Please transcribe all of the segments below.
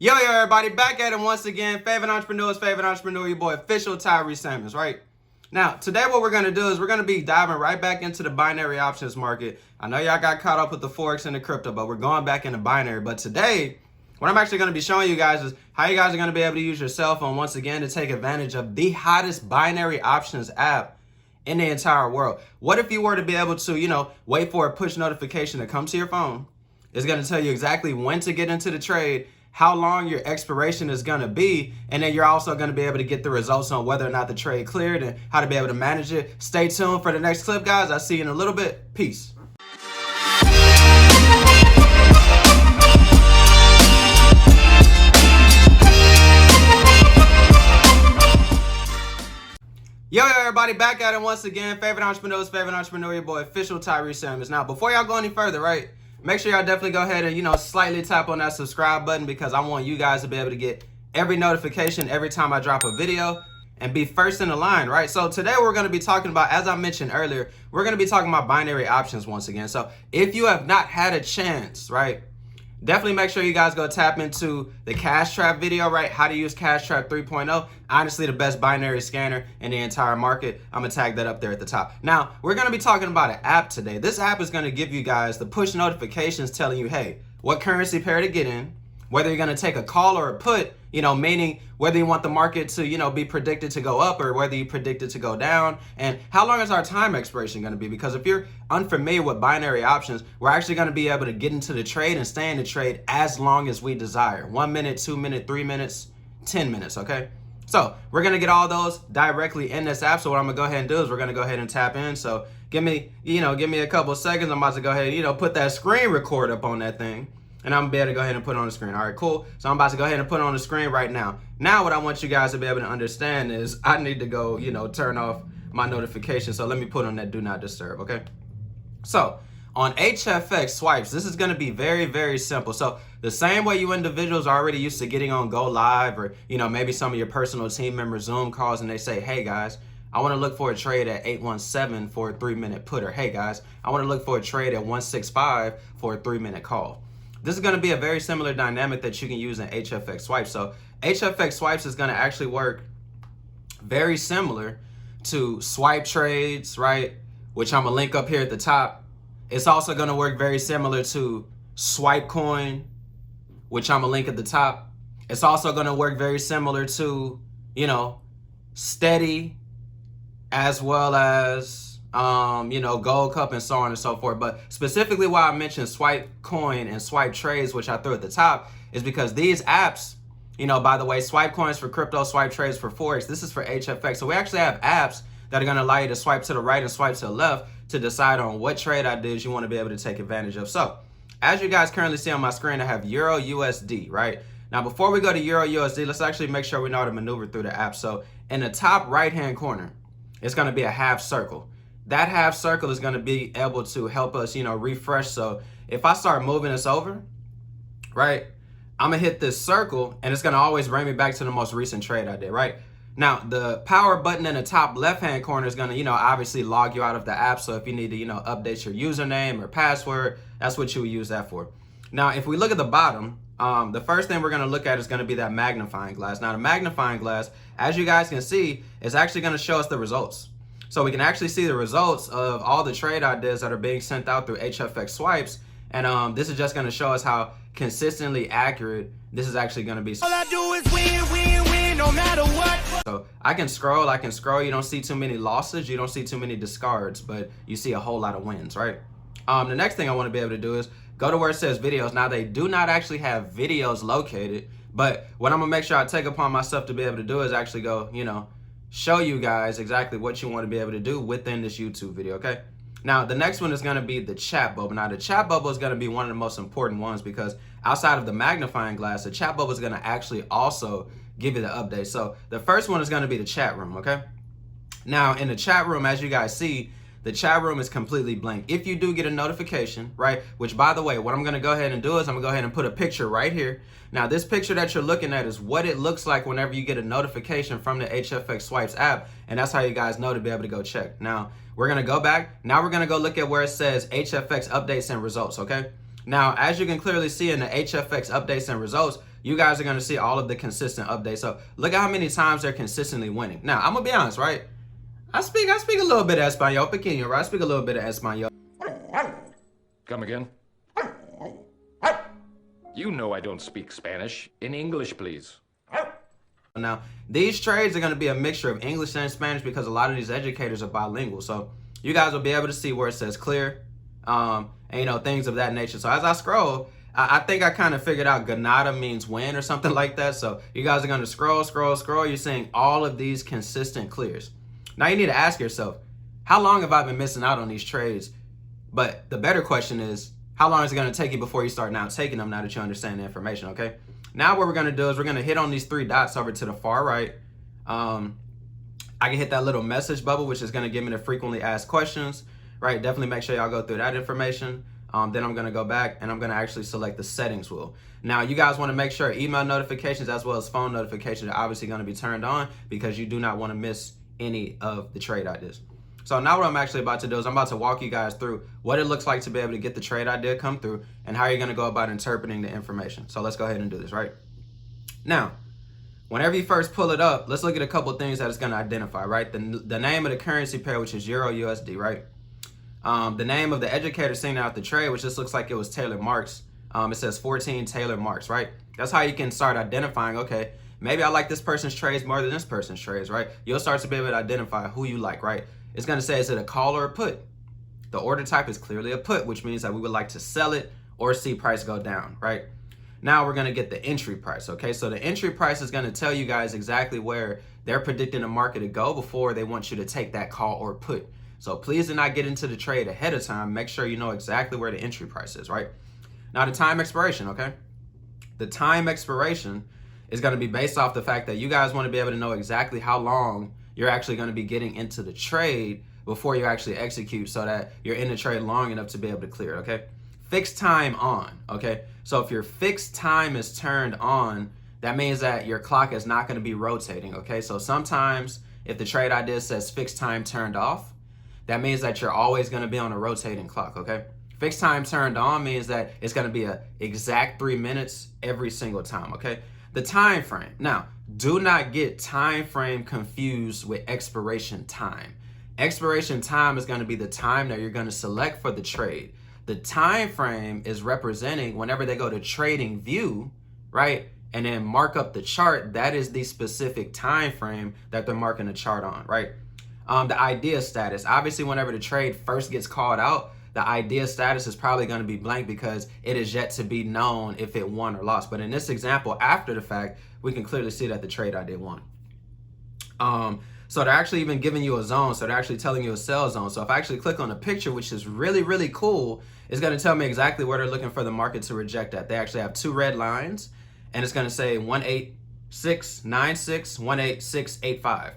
Yo, everybody, back at it once again. Favorite entrepreneur, your boy, official Tyree Samuels, right? Now, today what we're going to do is we're going to be diving right back into the binary options market. I know y'all got caught up with the Forex and the crypto, but we're going back into binary. But today, what I'm actually going to be showing you guys is how you guys are going to be able to use your cell phone once again to take advantage of the hottest binary options app in the entire world. What if you were to be able to, wait for a push notification to come to your phone? It's going to tell you exactly when to get into the trade, how long your expiration is going to be, and then you're also going to be able to get the results on whether or not the trade cleared and how to be able to manage it. Stay tuned for the next clip, guys. I'll see you in a little bit. Peace. Yo, everybody, back at it once again. Favorite entrepreneur, your boy, official Tyree Samuels. Now, before y'all go any further, right? Make sure y'all definitely go ahead and, slightly tap on that subscribe button because I want you guys to be able to get every notification every time I drop a video and be first in the line, right? So today we're going to be talking about, as I mentioned earlier, we're going to be talking about binary options once again. So if you have not had a chance, right, definitely make sure you guys go tap into the Cash Trap video, right? How to use Cash Trap 3.0. Honestly, the best binary scanner in the entire market. I'm going to tag that up there at the top. Now, we're going to be talking about an app today. This app is going to give you guys the push notifications telling you, hey, what currency pair to get in, whether you're going to take a call or a put, meaning whether you want the market to, be predicted to go up or whether you predict it to go down, and how long is our time expiration going to be? Because if you're unfamiliar with binary options, we're actually going to be able to get into the trade and stay in the trade as long as we desire. 1 minute, 2 minutes, 3 minutes, 10 minutes, okay? So we're going to get all those directly in this app. So what I'm going to go ahead and do is we're going to go ahead and tap in. So give me a couple seconds. I'm about to go ahead, put that screen record up on that thing. And I'm going to be able to go ahead and put it on the screen. All right, cool. So I'm about to go ahead and put it on the screen right now. Now what I want you guys to be able to understand is I need to go, turn off my notifications. So let me put on that do not disturb, okay? So on HFX Swipes, this is going to be very, very simple. So the same way you individuals are already used to getting on Go Live or, maybe some of your personal team members Zoom calls and they say, hey guys, I want to look for a trade at 817 for a 3-minute put, or hey guys, I want to look for a trade at 165 for a 3-minute call. This is going to be a very similar dynamic that you can use in HFX Swipes. So HFX Swipes is going to actually work very similar to swipe trades, right? Which I'm going to link up here at the top. It's also going to work very similar to Swipe Coin, which I'm going to link at the top. It's also going to work very similar to, Steady, as well as Gold Cup and so on and so forth. But specifically why I mentioned Swipe Coin and Swipe Trades, which I threw at the top, is because these apps, by the way, Swipe Coins for crypto, Swipe Trades for Forex, this is for HFX. So we actually have apps that are going to allow you to swipe to the right and swipe to the left to decide on what trade ideas you want to be able to take advantage of. So as you guys currently see on my screen, I have Euro USD, right? Now, before we go to Euro USD, let's actually make sure we know how to maneuver through the app. So in the top right-hand corner, it's going to be a half circle. That half circle is going to be able to help us, refresh. So if I start moving this over, right, I'm going to hit this circle and it's going to always bring me back to the most recent trade I did, right? Now, the power button in the top left-hand corner is going to, obviously log you out of the app. So if you need to, update your username or password, that's what you would use that for. Now, if we look at the bottom, the first thing we're going to look at is going to be that magnifying glass. Now, the magnifying glass, as you guys can see, is actually going to show us the results. So we can actually see the results of all the trade ideas that are being sent out through HFX Swipes. And this is just going to show us how consistently accurate this is actually going to be. All I do is win, no matter what. So I can scroll. You don't see too many losses. You don't see too many discards, but you see a whole lot of wins, right? The next thing I want to be able to do is go to where it says videos. Now, they do not actually have videos located, but what I'm going to make sure I take upon myself to be able to do is actually go, show you guys exactly what you want to be able to do within this YouTube video, okay? Now, the next one is going to be the chat bubble. Now, the chat bubble is going to be one of the most important ones because outside of the magnifying glass, the chat bubble is going to actually also give you the update. So the first one is going to be the chat room, okay? Now, in the chat room, as you guys see, the chat room is completely blank. If you do get a notification, right, which by the way, what I'm going to go ahead and do is I'm going to go ahead and put a picture right here. Now, this picture that you're looking at is what it looks like whenever you get a notification from the HFX Swipes app, and that's how you guys know to be able to go check. Now, we're going to go back. Now we're going to go look at where it says HFX updates and results, okay? Now, as you can clearly see in the HFX updates and results, you guys are going to see all of the consistent updates. So look at how many times they're consistently winning. Now, I'm going to be honest, right? I speak a little bit of Espanol, pequeño, right? I speak a little bit of Espanol. Come again? You know I don't speak Spanish. In English, please. Now, these trades are going to be a mixture of English and Spanish because a lot of these educators are bilingual. So you guys will be able to see where it says clear, and you know, things of that nature. So as I scroll, I think I kind of figured out ganada means win or something like that. So you guys are going to scroll. You're seeing all of these consistent clears. Now you need to ask yourself, how long have I been missing out on these trades? But the better question is, how long is it going to take you before you start now taking them now that you understand the information, okay? Now what we're going to do is we're going to hit on these three dots over to the far right. I can hit that little message bubble, which is going to give me the frequently asked questions, right? Definitely make sure y'all go through that information. Then I'm going to go back and I'm going to actually select the settings wheel. Now you guys want to make sure email notifications as well as phone notifications are obviously going to be turned on because you do not want to miss any of the trade ideas. So now what I'm actually about to do is I'm about to walk you guys through what it looks like to be able to get the trade idea come through and how you're going to go about interpreting the information. So let's go ahead and do this, right? Now, whenever you first pull it up, let's look at a couple things that it's going to identify, right? The name of the currency pair, which is Euro USD, right? The name of the educator sending out the trade, which just looks like it was Taylor Marks. It says 14 Taylor Marks, right? That's how you can start identifying, okay, maybe I like this person's trades more than this person's trades, right? You'll start to be able to identify who you like, right? It's going to say, is it a call or a put? The order type is clearly a put, which means that we would like to sell it or see price go down, right? Now we're going to get the entry price, okay? So the entry price is going to tell you guys exactly where they're predicting the market to go before they want you to take that call or put. So please do not get into the trade ahead of time. Make sure you know exactly where the entry price is, right? Now the time expiration, okay? The time expiration is going to be based off the fact that you guys want to be able to know exactly how long you're actually going to be getting into the trade before you actually execute so that you're in the trade long enough to be able to clear, okay? Fixed time on, okay? So if your fixed time is turned on, that means that your clock is not going to be rotating, okay? So sometimes if the trade idea says fixed time turned off, that means that you're always going to be on a rotating clock, okay? Fixed time turned on means that it's going to be an exact 3 minutes every single time, okay? The time frame. Now, do not get time frame confused with expiration time. Expiration time is going to be the time that you're going to select for the trade. The time frame is representing whenever they go to TradingView, right? And then mark up the chart, that is the specific time frame that they're marking the chart on, right? The idea status. Obviously, whenever the trade first gets called out, the idea status is probably going to be blank because it is yet to be known if it won or lost. But in this example, after the fact, we can clearly see that the trade idea won. So they're actually even giving you a zone. So they're actually telling you a sell zone. So if I actually click on the picture, which is really, really cool, it's going to tell me exactly where they're looking for the market to reject at. They actually have two red lines, and it's going to say 18696, 18685.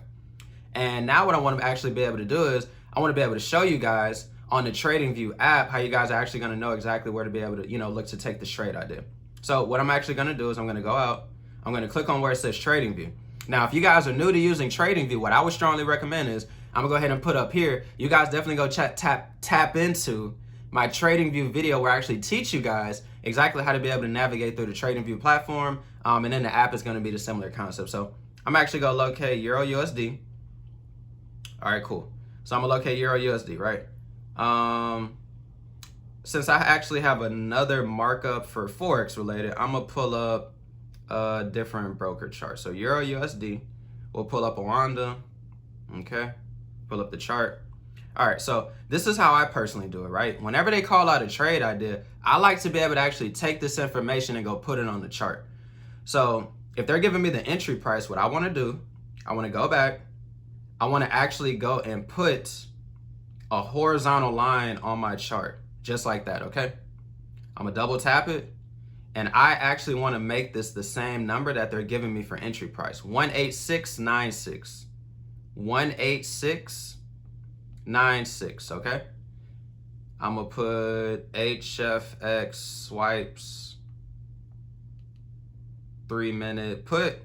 And now what I want to actually be able to do is I want to be able to show you guys on the TradingView app how you guys are actually going to know exactly where to be able to, you know, look to take the trade idea. So what I'm actually going to do is I'm going to go out. I'm going to click on where it says TradingView. Now, if you guys are new to using TradingView, what I would strongly recommend is I'm going to go ahead and put up here. You guys definitely go tap into my TradingView video where I actually teach you guys exactly how to be able to navigate through the TradingView platform. And then the app is going to be the similar concept. So I'm actually going to locate Euro USD. All right, cool. So I'm going to locate Euro USD, right? Since I actually have another markup for Forex related, I'm going to pull up a different broker chart. So Euro USD, we'll pull up Awanda. Okay, pull up the chart. All right, so this is how I personally do it, right? Whenever they call out a trade idea, I like to be able to actually take this information and go put it on the chart. So if they're giving me the entry price, what I want to do, I want to go back. I want to actually go and put a horizontal line on my chart, just like that, okay? I'm gonna double tap it, and I actually want to make this the same number that they're giving me for entry price, 18696. 18696, okay? I'm gonna put HFX Swipes 3-minute put,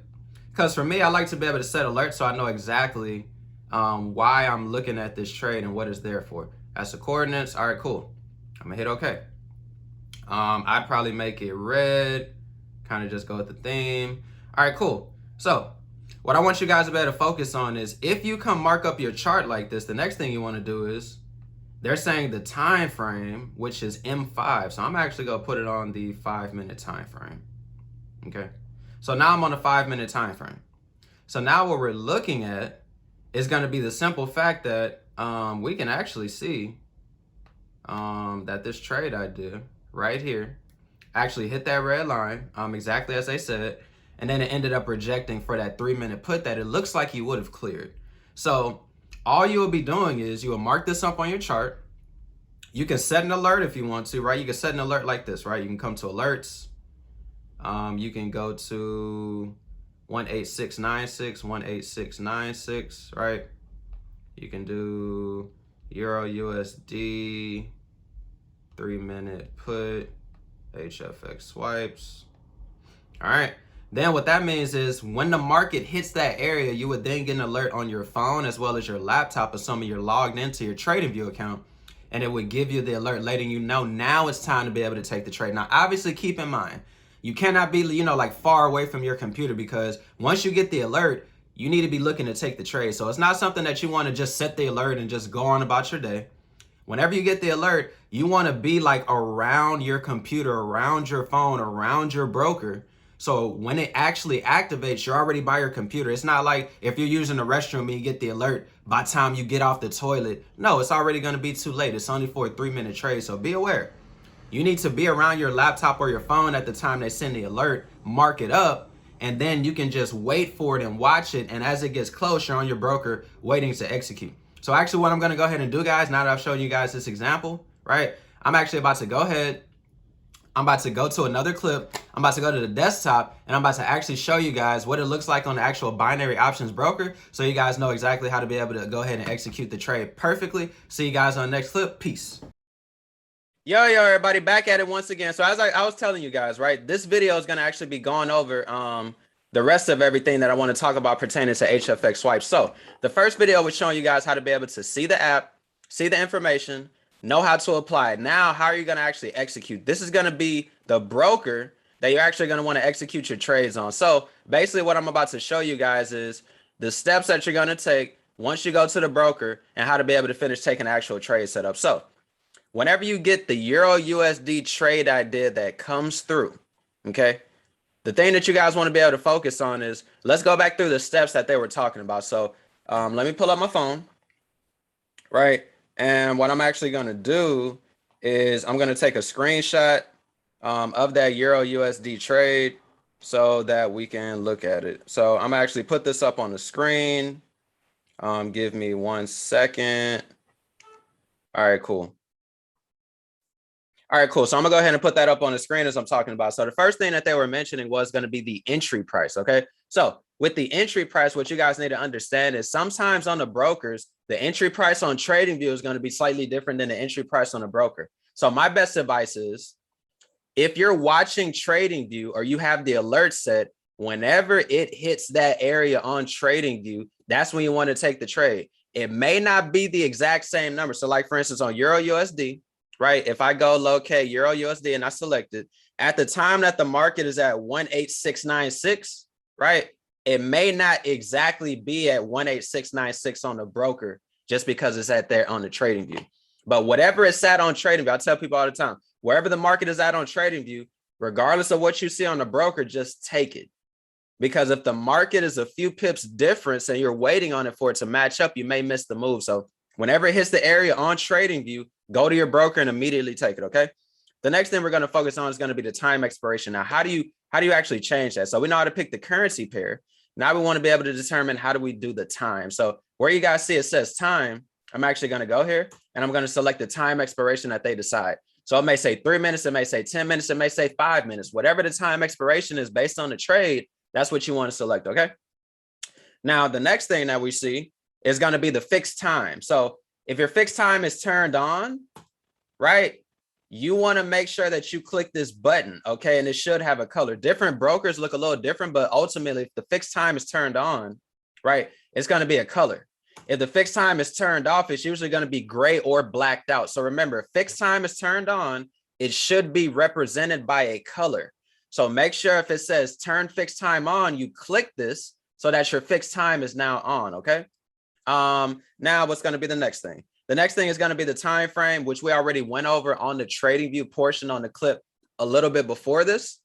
because for me, I like to be able to set alerts so I know exactly why I'm looking at this trade and what it's there for. That's the coordinates. All right, cool. I'm gonna hit OK. I'd probably make it red, kind of just go with the theme. All right, cool. So what I want you guys to be able to focus on is if you come mark up your chart like this, the next thing you want to do is they're saying the time frame, which is M5. So I'm actually going to put it on the 5-minute time frame. Okay. So now I'm on a 5-minute time frame. So now what we're looking at is going to be the simple fact that we can actually see that this trade I did right here actually hit that red line exactly as they said, and then it ended up rejecting for that 3-minute put that it looks like you would have cleared. So all you will be doing is you will mark this up on your chart. You can set an alert if you want to, right? You can set an alert like this, right? You can come to alerts. You can go to 18696, 18696, right? You can do Euro USD 3-minute put, HFX swipes. All right. Then what that means is when the market hits that area, you would then get an alert on your phone as well as your laptop, assuming you're logged into your TradingView account, and it would give you the alert letting you know now it's time to be able to take the trade. Now, obviously, keep in mind, you cannot be, like far away from your computer, because once you get the alert, you need to be looking to take the trade. So it's not something that you want to just set the alert and just go on about your day. Whenever you get the alert, you want to be like around your computer, around your phone, around your broker. So when it actually activates, you're already by your computer. It's not like if you're using the restroom and you get the alert by the time you get off the toilet. No, it's already going to be too late. It's only for a 3-minute trade. So be aware. You need to be around your laptop or your phone at the time they send the alert, mark it up, and then you can just wait for it and watch it. And as it gets close, you're on your broker waiting to execute. So actually what I'm going to go ahead and do, guys, now that I've shown you guys this example, right, I'm actually about to go ahead. I'm about to go to another clip. I'm about to go to the desktop, and I'm about to actually show you guys what it looks like on the actual binary options broker, so you guys know exactly how to be able to go ahead and execute the trade perfectly. See you guys on the next clip. Peace. Yo, everybody, back at it once again. So as I was telling you guys, right, this video is going to actually be going over the rest of everything that I want to talk about pertaining to HFX swipes. So the first video was showing you guys how to be able to see the app, see the information, know how to apply it. Now, how are you going to actually execute? This is going to be the broker that you're actually going to want to execute your trades on. So basically what I'm about to show you guys is the steps that you're going to take once you go to the broker and how to be able to finish taking actual trade setup. So whenever you get the Euro USD trade idea that comes through, okay, the thing that you guys want to be able to focus on is, let's go back through the steps that they were talking about. So let me pull up my phone, right? And what I'm actually going to do is I'm going to take a screenshot of that Euro USD trade so that we can look at it. So I'm actually put this up on the screen. Give me 1 second. All right, cool. All right, cool. So I'm gonna go ahead and put that up on the screen as I'm talking about. So the first thing that they were mentioning was going to be the entry price. Okay. So with the entry price, what you guys need to understand is sometimes on the brokers, the entry price on TradingView is going to be slightly different than the entry price on a broker. So my best advice is if you're watching TradingView or you have the alert set, whenever it hits that area on TradingView, that's when you want to take the trade. It may not be the exact same number. So like for instance, on Euro USD, right? If I go locate Euro USD and I select it, at the time that the market is at 18696, right? It may not exactly be at 18696 on the broker just because it's at there on the TradingView. But whatever it's at on TradingView, I tell people all the time, wherever the market is at on TradingView, regardless of what you see on the broker, just take it. Because if the market is a few pips difference and you're waiting on it for it to match up, you may miss the move. So whenever it hits the area on TradingView, go to your broker and immediately take it, okay? The next thing we're going to focus on is going to be the time expiration. Now, how do you actually change that? So we know how to pick the currency pair. Now we want to be able to determine how do we do the time. So where you guys see it says time, I'm actually going to go here and I'm going to select the time expiration that they decide. So it may say 3 minutes, it may say 10 minutes, it may say 5 minutes. Whatever the time expiration is based on the trade, that's what you want to select, okay? Now, the next thing that we see is going to be the fixed time. So if your fixed time is turned on, right, you want to make sure that you click this button, okay? And it should have a color. Different brokers look a little different, but ultimately, if the fixed time is turned on, right, it's going to be a color. If the fixed time is turned off, it's usually going to be gray or blacked out. So remember, fixed time is turned on it should be represented by a color. So make sure if it says turn fixed time on, you click this so that your fixed time is now on, okay? Now what's going to be the next thing? The next thing is going to be the time frame, which we already went over on the TradingView portion on the clip a little bit before this.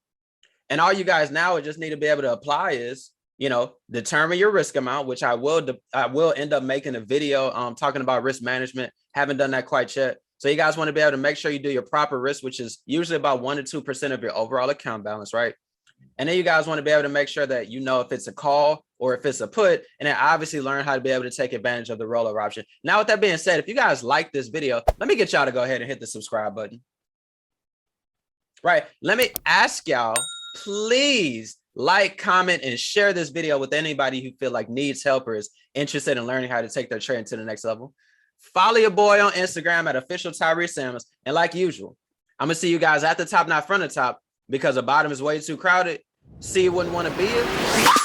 And all you guys now would just need to be able to apply is, you know, determine your risk amount, which I will end up making a video talking about risk management. Haven't done that quite yet. So you guys want to be able to make sure you do your proper risk, which is usually about 1 to 2% of your overall account balance, right? And then you guys want to be able to make sure that you know if it's a call or if it's a put, and then obviously learn how to be able to take advantage of the rollover option. Now, with that being said, if you guys like this video, let me get y'all to go ahead and hit the subscribe button. Right. Let me ask y'all, please like, comment, and share this video with anybody who feel like needs help or is interested in learning how to take their trading to the next level. Follow your boy on Instagram at official Tyree Samuels. And like usual, I'm going to see you guys at the top, not from the top, because the bottom is way too crowded. See you wouldn't want to be it.